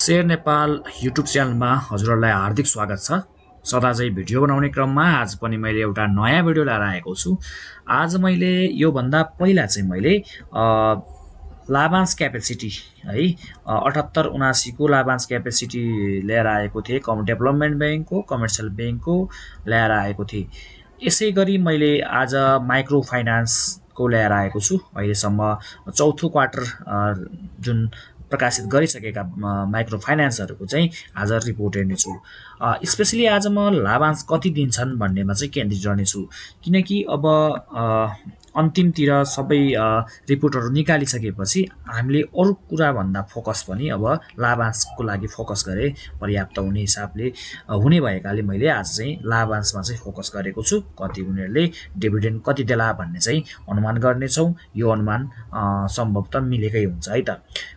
Share Nepal YouTube च्यानलमा हजुरहरूलाई हार्दिक स्वागत छ। सदा चाहिँ भिडियो बनाउने क्रममा आज पनि मैले एउटा नयाँ भिडियो लिएर आएको छु। आज मैले यो भन्दा पहिला चाहिँ मैले लाभांश क्यापेसिटी है 78-79 को लाभांश क्यापेसिटी लिएर आएको थिएँ। डेभलपमेन्ट ब्याङ्कको कमर्सियल ब्याङ्कको लिएर आएको थिएँ। यसै गरी मैले आज माइक्रो फाइनान्सको लिएर आएको छु। अहिलेसम्म चौथो क्वार्टर जुन प्रकाशित गरिसकेका माइक्रो फाइनान्सहरूको चाहिँ आज रिपोर्ट हेर्नेछु। स्पेसली आज म लाभांश कति दिन्छन् भन्नेमा चाहिँ केन्द्रित रहनेछु, किनकि अब अन्तिमतिर सबै रिपोर्टहरू निकालिसकेपछि हामीले अरू कुराभन्दा फोकस पनि अब लाभांशको लागि फोकस गरे पर्याप्त हुने हिसाबले हुने भएकाले मैले आज चाहिँ लाभांशमा चाहिँ फोकस गरेको छु। कति उनीहरूले डिभिडेन्ड कति देला भन्ने चाहिँ अनुमान गर्नेछौँ। यो अनुमान सम्भवतः मिलेकै हुन्छ है त।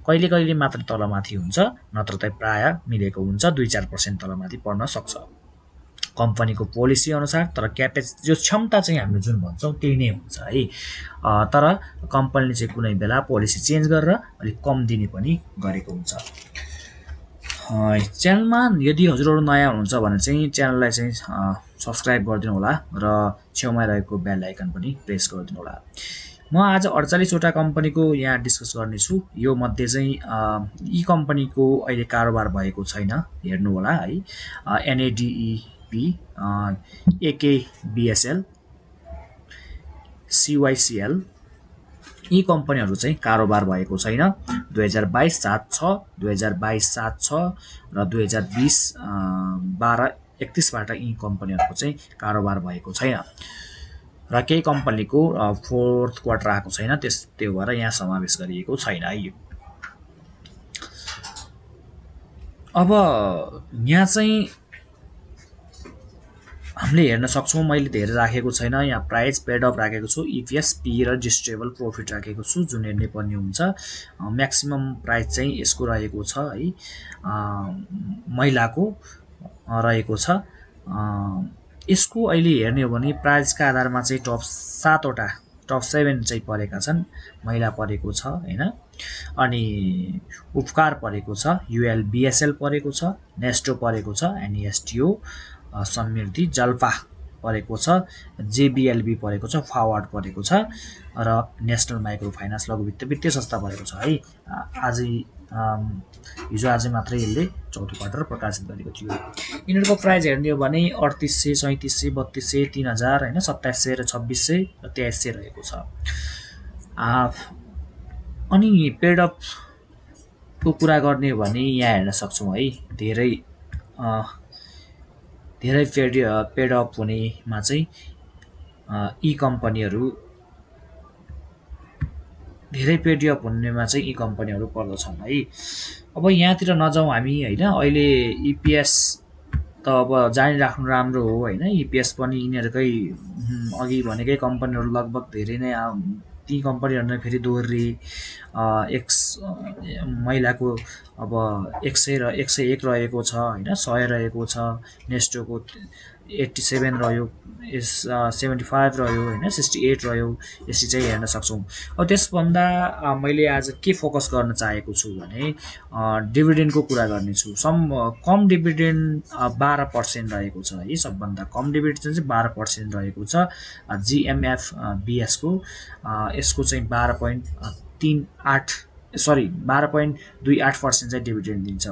कहिले कहिले मात्र तलमाथि हुन्छ, नत्र त प्राय मिलेको हुन्छ। 2-4% तलमाथि पर्न सक्छ कम्पनीको पोलिसी अनुसार। तर क्यापेसिटी जो क्षमता चाहिँ हामीले जुन भन्छौँ त्यही नै हुन्छ है। तर कम्पनीले चाहिँ कुनै बेला पोलिसी चेन्ज गरेर अलिक कम दिने पनि गरेको हुन्छ। च्यानलमा यदि हजुरहरू नयाँ हुनुहुन्छ भने चाहिँ च्यानललाई चाहिँ सब्सक्राइब गरिदिनु होला र छेउमा रहेको बेल आइकन पनि प्रेस गरिदिनु होला। म आज 48वटा कम्पनीको यहाँ डिस्कस गर्नेछु। यो मध्ये चाहिँ यी कम्पनीको अहिले कारोबार भएको छैन, हेर्नु होला है। एनएडीईपी, एकेबीएसएल, सीवाईसीएल यी कम्पनीहरू चाहिँ कारोबार भएको छैन। 2022 7 छ, 2022 7 छ र 2020 12-31 बाट यी कम्पनीहरूको चाहिँ कारोबार भएको छैन र केही कम्पनीको फोर्थ क्वार्टर आएको छैन, त्यो भएर यहाँ समावेश गरिएको छैन है। अब यहाँ चाहिँ हामीले हेर्न सक्छौँ, मैले धेरै राखेको छैन। यहाँ प्राइस पेड अफ राखेको छु, इपिएस, पी र डिस्ट्रिब्युटेबल प्रॉफिट राखेको छु, जुन हेर्नै पर्ने हुन्छ। म्याक्सिमम प्राइस चाहिँ यसको रहेको छ है, महिलाको रहेको छ। यसको अहिले हेर्ने हो भने प्राइसका आधारमा चाहिँ टप 7 चाहिँ परेका छन्। महिला परेको छ हैन, अनि उपकार परेको छ, युएलबीएसएल परेको छ, नेस्टो परेको छ, एनएसटीओ, समृद्धि, जल्पा परेको छ, जेबीएलबी परेको छ, फरवर्ड परेको छ र नेशनल माइक्रो फाइनान्स लघु वित्तीय संस्था परेको छ है। हिजो आजै मात्रै यसले चौथो क्वार्टर प्रकाशित गरेको थियो। यिनीहरूको प्राइस हेर्ने हो भने 3800, 3700, 3200, 3000 हैन, 2700 र 2600 र 2300 रहेको छ। अनि पेड अफ को कुरा गर्ने हो भने यहाँ हेर्न सक्छौँ है, धेरै पेड अफ हुनेमा चाहिँ यी कम्पनीहरू धेरै पेड अफ हुनेमा चाहिँ यी कम्पनीहरू पर्दछन् है। अब यहाँतिर नजाउँ हामी हैन। अहिले इपिएस त अब जानिराख्नु राम्रो हो हैन। इपिएस पनि यिनीहरूकै अघि भनेकै कम्पनीहरू लगभग धेरै नै ती कम्पनीहरू नै फेरि दोहोरी महिलाको अब 100 र 101 रहेको छ हैन, 100 रहेको छ। नेस्टोको 87 रह्यो, 75 रह्यो हैन, 68 रह्यो। यसरी चाहिँ हेर्न सक्छौँ। अब त्यसभन्दा मैले आज के फोकस गर्न चाहेको छु भने डिभिडेन्डको कुरा गर्नेछु। कम डिभिडेन्ड 12% रहेको छ है। सबभन्दा कम डिभिडेन्ड चाहिँ 12% रहेको छ। जीएमएफ बीएसको यसको चाहिँ 12.28% चाहिँ डिभिडेन्ड दिन्छ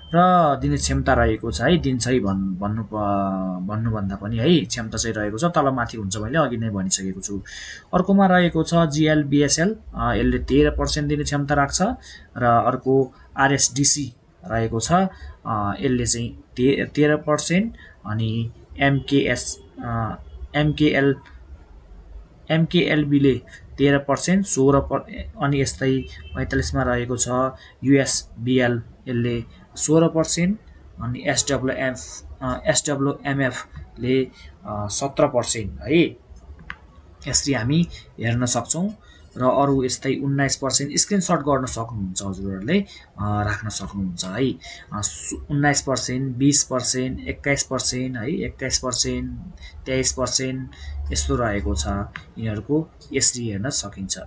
र दिने क्षमता रहेको छ है। दिन्छ है भन्नुभन्दा पनि है, क्षमता चाहिँ रहेको छ। तलमाथि हुन्छ, मैले अघि नै भनिसकेको छु। अर्कोमा रहेको छ जीएलबीएसएल, यसले 13% दिने क्षमता राख्छ र अर्को आरएसडीसी रहेको छ, यसले चाहिँ 13%। अनि एमकेएलबीले 13%, 16%। अनि यस्तै 45 मा रहेको छ युएसबीएल, यसले 16%। अनि एसडब्ल्युएमएफले 17% है। यसरी हामी हेर्न सक्छौँ र अरू यस्तै 19% स्क्रिनशट गर्न सक्नुहुन्छ हजुरहरूले, राख्न सक्नुहुन्छ है। 19%, 20%, 21% है, 21%, 23% यस्तो रहेको छ यिनीहरूको। यसरी हेर्न सकिन्छ।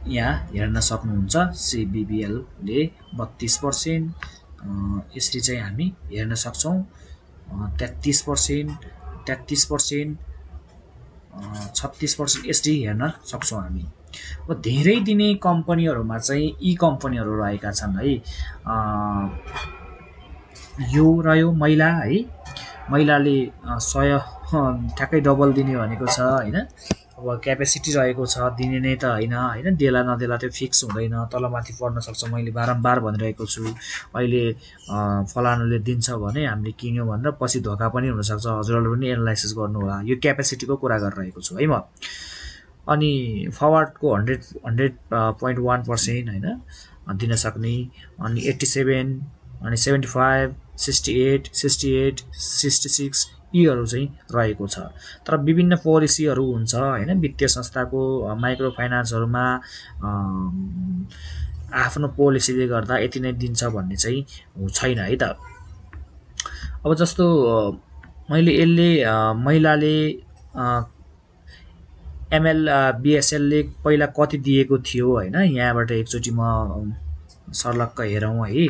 यहाँ हेर्न सक्नुहुन्छ CBBL ले 32%, यसरी चाहिँ हामी हेर्न सक्छौँ। 33%, 33%, 36% यसरी हेर्न सक्छौँ हामी। अब धेरै दिने कम्पनीहरूमा चाहिँ यी कम्पनीहरू रहेका छन् है। यो रह्यो महिला है, महिलाले 100 ठ्याक्कै डबल दिने भनेको छ होइन। अब क्यापेसिटी रहेको छ, दिने नै त होइन, देला नदेला त्यो फिक्स हुँदैन, तलमाथि पर्न सक्छ। मैले बारम्बार भनिरहेको छु, अहिले फलानुले दिन्छ भने हामीले किन्यो भनेर पछि धोका पनि हुनसक्छ। हजुरहरूले पनि एनालाइसिस गर्नु होला, यो क्यापेसिटीको कुरा गरिरहेको छु है म। अनि फरवर्डको 100.1% होइन दिन सक्ने, अनि 87, अनि 75, 68, 66 यीहरू चाहिँ रहेको छ। तर विभिन्न पोलिसीहरू हुन्छ होइन, वित्तीय संस्थाको माइक्रो फाइनेन्सहरूमा आफ्नो पोलिसीले गर्दा यति नै दिन्छ भन्ने चाहिँ छैन है त। अब जस्तो मैले यसले महिलाले MLBSL ले पहिला कति दिएको थियो होइन, यहाँबाट एकचोटि म सर्लक्क हेरौँ है।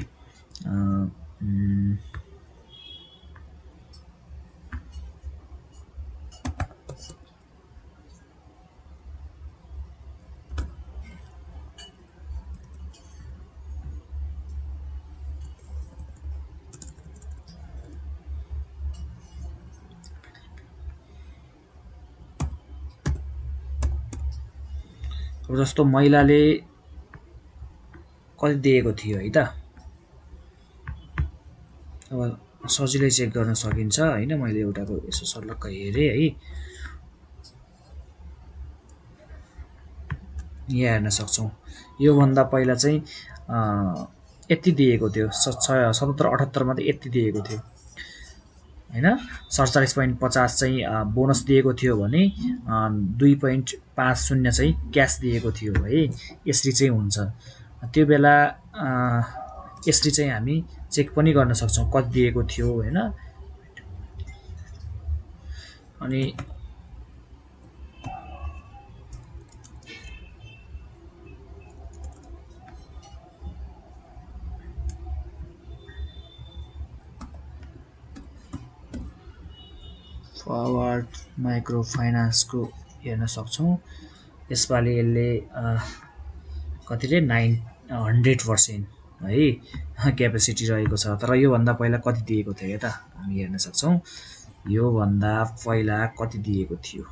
अब जस्तो महिलाले कति दिएको थियो है त, अब सजिलै चेक गर्न सकिन्छ होइन। मैले एउटाको यसो सर्लक्क हेरेँ है, यहाँ हेर्न सक्छौँ। योभन्दा पहिला चाहिँ यति दिएको थियो, 77-78 मा त यति दिएको थियो होइन। 47.50 चाहिँ बोनस दिएको थियो भने 2.50 चाहिँ क्यास दिएको थियो है। यसरी चाहिँ हुन्छ। त्यो बेला यसरी चाहिँ हामी चेक पनि गर्न सक्छौँ कति दिएको थियो होइन। अनि फरवर्ड माइक्रो फाइनेन्सको हेर्न सक्छौँ। यसपालि यसले कति रे 100% है क्यापेसिटी रहेको छ। तर योभन्दा पहिला कति दिएको थियो त हामी हेर्न सक्छौँ। योभन्दा पहिला कति दिएको थियो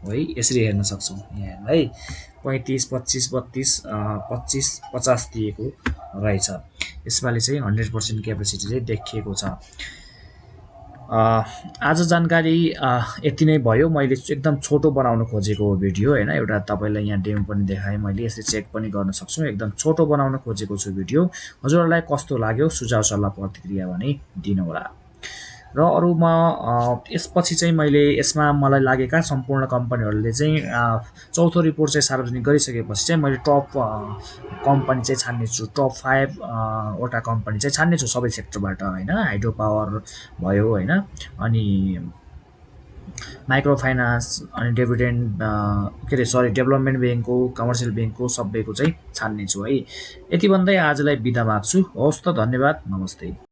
है, यसरी हेर्न सक्छौँ यहाँ है। 35, 25, 32, 25, 50 दिएको रहेछ। यसपालि चाहिँ 100% क्यापेसिटी चाहिँ देखिएको छ। आज जानकारी यति नै भयो। मैले एकदम छोटो बनाउन खोजेको भिडियो होइन, एउटा तपाईँलाई यहाँ डेमो पनि देखाएँ मैले। यसरी चेक पनि गर्न सक्छौँ। एकदम छोटो बनाउन खोजेको छु भिडियो। हजुरहरूलाई कस्तो लाग्यो सुझाव सल्लाह प्रतिक्रिया भने दिनुहोला। र अरू म यसपछि चाहिँ मैले यसमा मलाई लागेका सम्पूर्ण कम्पनीहरूले चाहिँ चौथो रिपोर्ट चाहिँ सार्वजनिक गरिसकेपछि चाहिँ मैले टप कम्पनी चाहिँ छान्नेछु। टप 5 वटा कम्पनी चाहिँ छान्नेछु सबै सेक्टरबाट होइन। हाइड्रो पावर भयो होइन, अनि माइक्रो फाइनेन्स, अनि डिभिडेन्ड के अरे सरी डेभलपमेन्ट ब्याङ्कको, कमर्सियल ब्याङ्कको सबैको चाहिँ छान्नेछु है। यति भन्दै आजलाई बिदा माग्छु। हवस् त, धन्यवाद, नमस्ते।